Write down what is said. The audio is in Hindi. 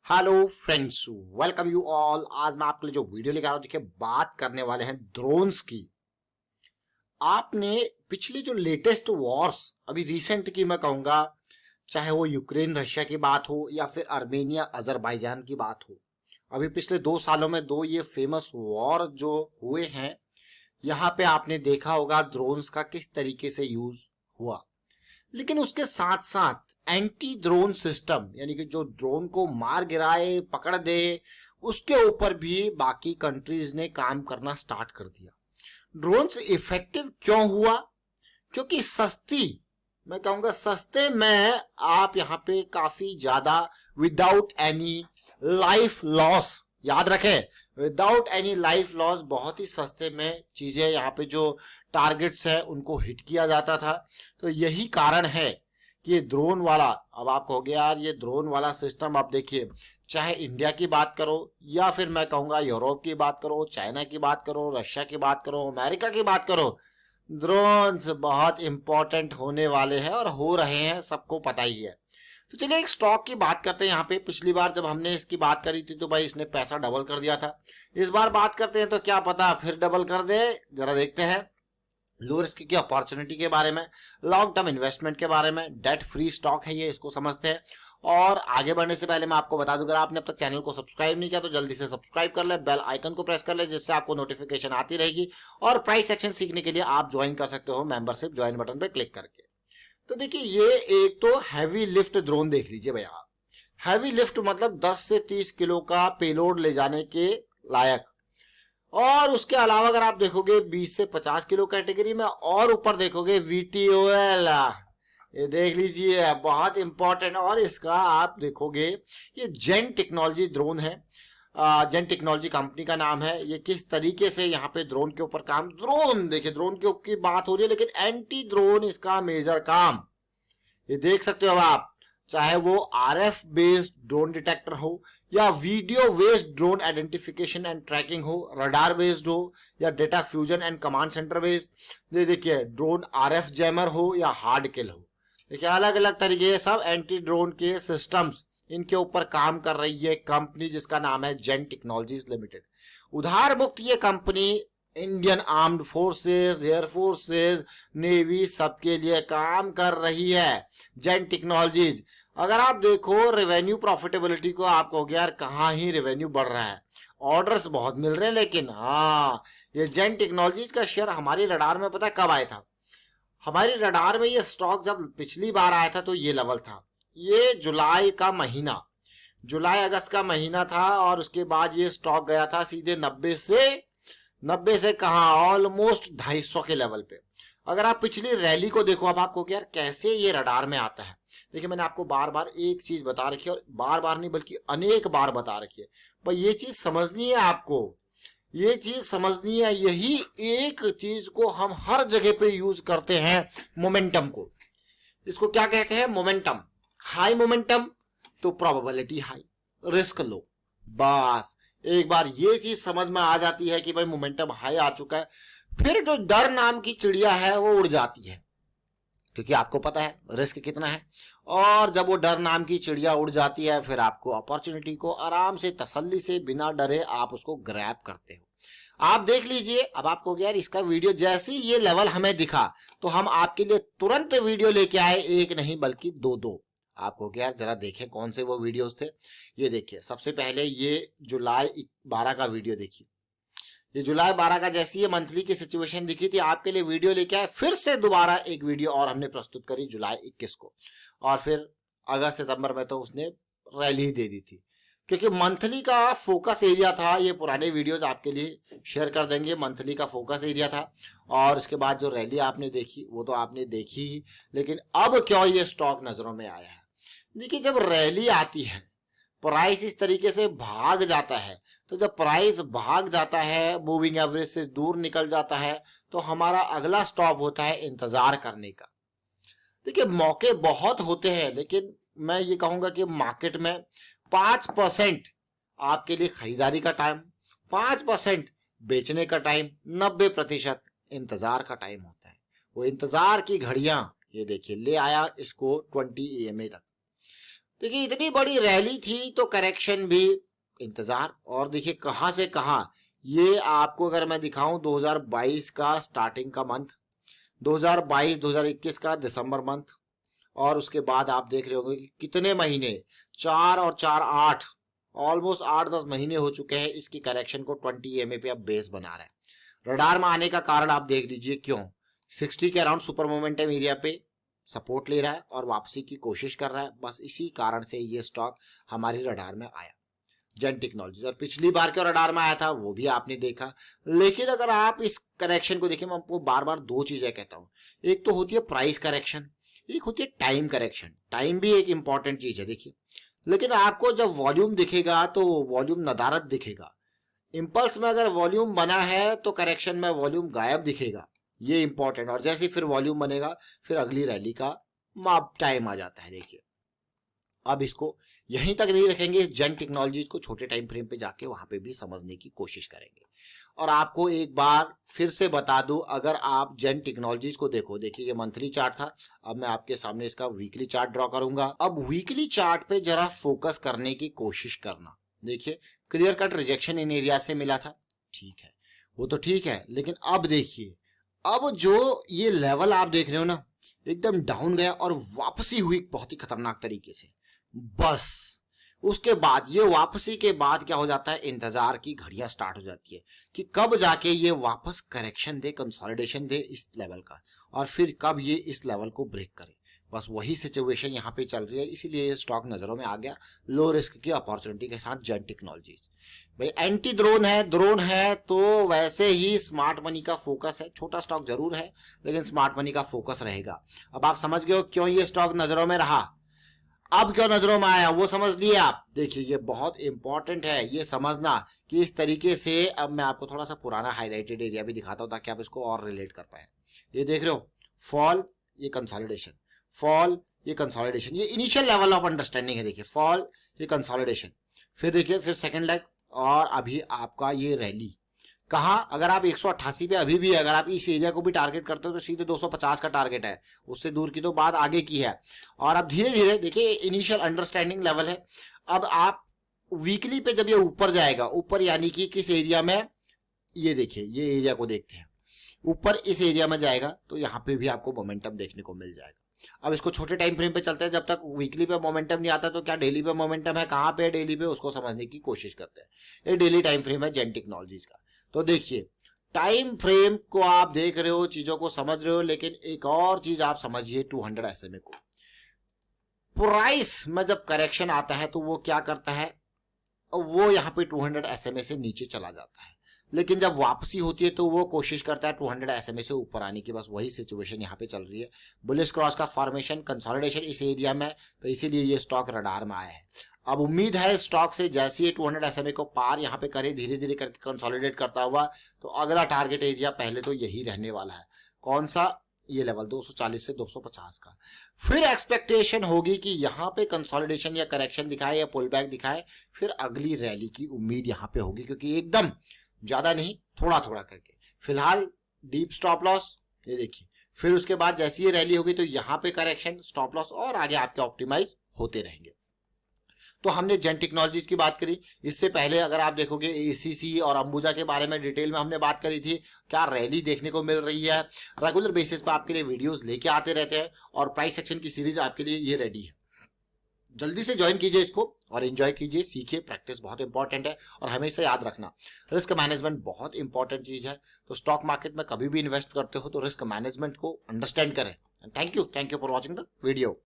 Hello friends, welcome you all. आज मैं आपके लिए जो वीडियो लेकर आ रहा हूं, देखिए बात करने वाले हैं ड्रोन्स की। आपने पिछली जो लेटेस्ट वॉर्स अभी रिसेंट की मैं कहूंगा, चाहे वो यूक्रेन रशिया की बात हो या फिर अर्मेनिया अजरबैजान की बात हो, अभी पिछले 2 सालों में दो ये फेमस वॉर जो हुए हैं, यहाँ पे आपने देखा होगा ड्रोन्स का किस तरीके से यूज हुआ। लेकिन उसके साथ साथ एंटी ड्रोन सिस्टम, यानी कि जो ड्रोन को मार गिराए पकड़ दे, उसके ऊपर भी बाकी कंट्रीज ने काम करना स्टार्ट कर दिया। ड्रोन्स इफेक्टिव क्यों हुआ? क्योंकि सस्ती, मैं कहूंगा सस्ते में आप यहाँ पे काफी ज्यादा विदाउट एनी लाइफ लॉस, याद रखें, विदाउट एनी लाइफ लॉस बहुत ही सस्ते में चीजें यहाँ पे जो टारगेट्स है उनको हिट किया जाता था। तो यही कारण है कि ये ड्रोन वाला, अब आप कहोगे यार ये ड्रोन वाला सिस्टम, आप देखिए चाहे इंडिया की बात करो या फिर मैं कहूंगा यूरोप की बात करो, चाइना की बात करो, रशिया की बात करो, अमेरिका की बात करो, ड्रोन्स बहुत इंपॉर्टेंट होने वाले हैं और हो रहे हैं, सबको पता ही है। तो चलिए एक स्टॉक की बात करते हैं। यहाँ पे पिछली बार जब हमने इसकी बात करी थी तो भाई इसने पैसा डबल कर दिया था। इस बार बात करते हैं तो क्या पता फिर डबल कर दे, जरा देखते हैं। लो रिस्क की अपॉर्चुनिटी के बारे में, लॉन्ग टर्म इन्वेस्टमेंट के बारे में, डेट फ्री स्टॉक है ये, इसको समझते हैं। और आगे बढ़ने से पहले मैं आपको बता दूं, अगर आपने अब तक चैनल को सब्सक्राइब नहीं किया तो जल्दी से सब्सक्राइब कर ले, बेल आइकन को प्रेस कर ले, जिससे आपको नोटिफिकेशन आती रहेगी। और प्राइस एक्शन सीखने के लिए आप ज्वाइन कर सकते हो मेंबरशिप ज्वाइन बटन पे क्लिक करके। तो देखिए ये एक तो हैवी लिफ्ट ड्रोन देख लीजिए भैया आप। हैवी लिफ्ट मतलब 10 से 30 किलो का पेलोड ले जाने के लायक। और उसके अलावा अगर आप देखोगे 20 से 50 किलो कैटेगरी में, और ऊपर देखोगे VTOL, ये देख लीजिए बहुत इंपॉर्टेंट। और इसका आप देखोगे ये जेन टेक्नोलॉजी ड्रोन है, जेन टेक्नोलॉजी कंपनी का नाम है। ये किस तरीके से यहाँ पे ड्रोन के ऊपर काम, ड्रोन देखिए, ड्रोन के ऊपर की बात हो रही है लेकिन एंटी ड्रोन इसका मेजर काम, ये देख सकते हो आप। चाहे वो RF बेस्ड ड्रोन डिटेक्टर हो या video based drone identification and tracking हो, रडार बेस्ड हो या data fusion and command centre based, ये देखिए ड्रोन RF जैमर हो या हार्ड किल हो, देखिए अलग अलग तरीके सब एंटी ड्रोन के सिस्टम्स इनके ऊपर काम कर रही है कंपनी, जिसका नाम है जेन टेक्नोलॉजीज लिमिटेड। उधार मुक्त ये company Indian armed forces, air forces, navy सबके लिए काम कर रही है जेन टेक्नोलॉजीज। अगर आप देखो रेवेन्यू प्रॉफिटेबिलिटी को, आप कहोगे यार कहाँ ही रेवेन्यू बढ़ रहा है, ऑर्डर्स बहुत मिल रहे हैं, लेकिन हाँ ये जेन टेक्नोलॉजीज का शेयर हमारी रडार में पता कब आया था? हमारी रडार में ये स्टॉक जब पिछली बार आया था तो ये लेवल था, ये जुलाई का महीना, जुलाई अगस्त का महीना था। और उसके बाद ये स्टॉक गया था सीधे 90 से कहा ऑलमोस्ट 250 के लेवल पे। अगर आप पिछली रैली को देखो, अब आपको यार कैसे ये रडार में आता है। देखिए मैंने आपको बार बार एक चीज बता रखी है, और बार बार नहीं बल्कि अनेक बार बता रखी है, पर ये चीज समझनी है आपको, ये चीज समझनी है। यही एक चीज को हम हर जगह पे यूज करते हैं, मोमेंटम को। इसको क्या कहते हैं? मोमेंटम। हाई मोमेंटम तो प्रोबेबिलिटी हाई, रिस्क लो। बस एक बार ये चीज समझ में आ जाती है कि भाई मोमेंटम हाई आ चुका है, फिर जो डर नाम की चिड़िया है वो उड़ जाती है, क्योंकि आपको पता है रिस्क कितना है। और जब वो डर नाम की चिड़िया उड़ जाती है, फिर आपको अपॉर्चुनिटी को आराम से तसल्ली से बिना डरे आप उसको ग्रैब करते हो। आप देख लीजिए, अब आपको यार इसका वीडियो जैसे ही ये लेवल हमें दिखा तो हम आपके लिए तुरंत वीडियो लेके आए, एक नहीं बल्कि दो। आपको यार जरा देखें कौन से वो वीडियोस थे। ये देखिए सबसे पहले ये जुलाई 12 का वीडियो देखिए, ये जुलाई 12 का जैसी ये मंथली की सिचुएशन दिखी थी, आपके लिए वीडियो लेके आए, फिर से दोबारा एक वीडियो और हमने प्रस्तुत करी जुलाई 21 को, और फिर अगस्त सितंबर में तो उसने रैली दे दी थी। क्योंकि मंथली का फोकस एरिया था, ये पुराने वीडियोस आपके लिए शेयर कर देंगे, मंथली का फोकस एरिया था। और उसके बाद जो रैली आपने देखी वो तो आपने देखी ही, लेकिन अब क्यों ये स्टॉक नजरों में आया है? देखिए जब रैली आती है, प्राइस इस तरीके से भाग जाता है, तो जब प्राइस भाग जाता है, मूविंग एवरेज से दूर निकल जाता है, तो हमारा अगला स्टॉप होता है इंतजार करने का। देखिए मौके बहुत होते हैं, लेकिन मैं ये कहूंगा कि मार्केट में 5% आपके लिए खरीदारी का टाइम, 5% बेचने का टाइम, 90% इंतजार का टाइम होता है। वो इंतजार की घड़ियां, ये देखिए ले आया इसको 20 EMA तक। देखिए इतनी बड़ी रैली थी तो करेक्शन भी इंतजार, और देखिए कहां से कहां। ये आपको अगर मैं दिखाऊं 2022 का स्टार्टिंग का मंथ, 2022 2021 का दिसंबर मंथ, और उसके बाद आप देख रहे होंगे कि कितने महीने, 4 और 4 8, ऑलमोस्ट 8-10 महीने हो चुके हैं इसकी करेक्शन को 20 EMA पे अब बेस बना रहा है। रडार में आने का कारण आप देख लीजिए क्यों, 60 के अराउंड सुपर मोमेंटम एरिया पे सपोर्ट ले रहा है और वापसी की कोशिश कर रहा है। बस इसी कारण से ये स्टॉक हमारी रडार में आया, जेन टेक्नोलॉजीज। और पिछली बार क्यों रडार में आया था वो भी आपने देखा। लेकिन अगर आप इस करेक्शन को देखें, मैं आपको बार बार दो चीजें कहता हूं, एक तो होती है प्राइस करेक्शन, एक होती है टाइम करेक्शन। टाइम भी एक इंपॉर्टेंट चीज है देखिए, लेकिन आपको जब वॉल्यूम दिखेगा तो वॉल्यूम नदारत दिखेगा। इंपल्स में अगर वॉल्यूम बना है तो करेक्शन में वॉल्यूम गायब दिखेगा, ये इंपॉर्टेंट। और जैसे फिर वॉल्यूम बनेगा फिर अगली रैली का माप टाइम आ जाता है। देखिए अब इसको यहीं तक नहीं रखेंगे, इस जेन टेक्नोलॉजीज को छोटे टाइम फ्रेम पे जाके वहां पे भी समझने की कोशिश करेंगे। और आपको एक बार फिर से बता दूं, अगर आप जेन टेक्नोलॉजीज को देखो, देखिए ये मंथली चार्ट था, अब मैं आपके सामने इसका वीकली चार्ट ड्रॉ करूंगा। अब वीकली चार्ट पे जरा फोकस करने की कोशिश करना। देखिए क्लियर कट रिजेक्शन इन एरिया से मिला था, ठीक है, वो तो ठीक है, लेकिन अब देखिए अब जो ये लेवल आप देख रहे हो ना, एकदम डाउन गया और वापसी हुई बहुत ही खतरनाक तरीके से। बस उसके बाद ये वापसी के बाद क्या हो जाता है, इंतजार की घड़ियां स्टार्ट हो जाती है कि कब जाके ये वापस करेक्शन दे, कंसोलिडेशन दे इस लेवल का, और फिर कब ये इस लेवल को ब्रेक करे। बस वही सिचुएशन यहाँ पे चल रही है, इसीलिए ये स्टॉक नजरों में आ गया लो रिस्क की अपॉर्चुनिटी के साथ, जेन टेक्नोलॉजीज। भाई एंटी ड्रोन है तो वैसे ही स्मार्ट मनी का फोकस है, छोटा स्टॉक जरूर है लेकिन स्मार्ट मनी का फोकस रहेगा। अब आप समझ गए हो क्यों ये स्टॉक नजरों में रहा, अब क्यों नजरों में आया वो समझ लिए आप। देखिए ये बहुत इंपॉर्टेंट है ये समझना कि इस तरीके से। अब मैं आपको थोड़ा सा पुराना हाईलाइटेड एरिया भी दिखाता हूं ताकि आप इसको और रिलेट कर पाए। ये देख रहे हो फॉल, ये कंसोलिडेशन, फॉल, ये कंसोलिडेशन, ये इनिशियल लेवल ऑफ अंडरस्टैंडिंग है। देखिए फॉल, ये कंसोलिडेशन, फिर देखिए फिर सेकंड लेग, और अभी आपका ये रैली। कहा अगर आप 188 पे अभी भी अगर आप इस एरिया को भी टारगेट करते हो तो सीधे 250 का टारगेट है, उससे दूर की तो बात आगे की है। और अब धीरे धीरे देखिए इनिशियल अंडरस्टैंडिंग लेवल है। अब आप वीकली पे जब ये ऊपर जाएगा, ऊपर यानी कि किस एरिया में, ये देखिए ये एरिया को देखते हैं, ऊपर इस एरिया में जाएगा तो यहाँ पे भी आपको मोमेंटम देखने को मिल जाएगा। अब इसको छोटे टाइम फ्रेम पे चलते हैं, जब तक वीकली पे मोमेंटम नहीं आता तो क्या डेली पे मोमेंटम है, कहाँ पे है डेली पे, उसको समझने की कोशिश करते हैं। ये डेली टाइम फ्रेम है जेन टेक्नोलॉजीज का। तो देखिए टाइम फ्रेम को आप देख रहे हो, चीजों को समझ रहे हो, लेकिन एक और चीज आप समझिए 200 SMA को। प्राइस में जब करेक्शन आता है तो वो क्या करता है, वो यहाँ पे 200 SMA से नीचे चला जाता है, लेकिन जब वापसी होती है तो वो कोशिश करता है 200 SMA से ऊपर आने की। बस वही सिचुएशन यहाँ पे चल रही है, बुलिश क्रॉस का फॉर्मेशन, कंसोलिडेशन इस एरिया में, तो इसीलिए ये स्टॉक रडार में आया है। अब उम्मीद है स्टॉक से जैसे ही 200 SMA को पार यहाँ पे करे, धीरे धीरे करके कंसोलिडेट करता हुआ, तो अगला टारगेट एरिया पहले तो यही रहने वाला है। कौन सा, ये लेवल 240 से 250 का। फिर एक्सपेक्टेशन होगी कि यहाँ पे कंसोलिडेशन या करेक्शन दिखाए या पुल बैक दिखाए, फिर अगली रैली की उम्मीद यहाँ पे होगी, क्योंकि एकदम ज्यादा नहीं, थोड़ा थोड़ा करके। फिलहाल डीप स्टॉप लॉस, ये देखिए, फिर उसके बाद जैसी ये रैली होगी तो यहाँ पे करेक्शन, स्टॉप लॉस, और आगे आपके ऑप्टिमाइज होते रहेंगे। तो हमने जेन टेक्नोलॉजीज की बात करी। इससे पहले अगर आप देखोगे ACC और अंबुजा के बारे में डिटेल में हमने बात करी थी, क्या रैली देखने को मिल रही है। रेगुलर बेसिस पर आपके लिए वीडियोस लेके आते रहते हैं, और प्राइस सेक्शन की सीरीज आपके लिए ये रेडी है। जल्दी से ज्वाइन कीजिए इसको और एंजॉय कीजिए, सीखिए। प्रैक्टिस बहुत इंपॉर्टेंट है, और हमेशा याद रखना रिस्क मैनेजमेंट बहुत इंपॉर्टेंट चीज है। तो स्टॉक मार्केट में कभी भी इन्वेस्ट करते हो तो रिस्क मैनेजमेंट को अंडरस्टैंड करें। Thank you for watching the video.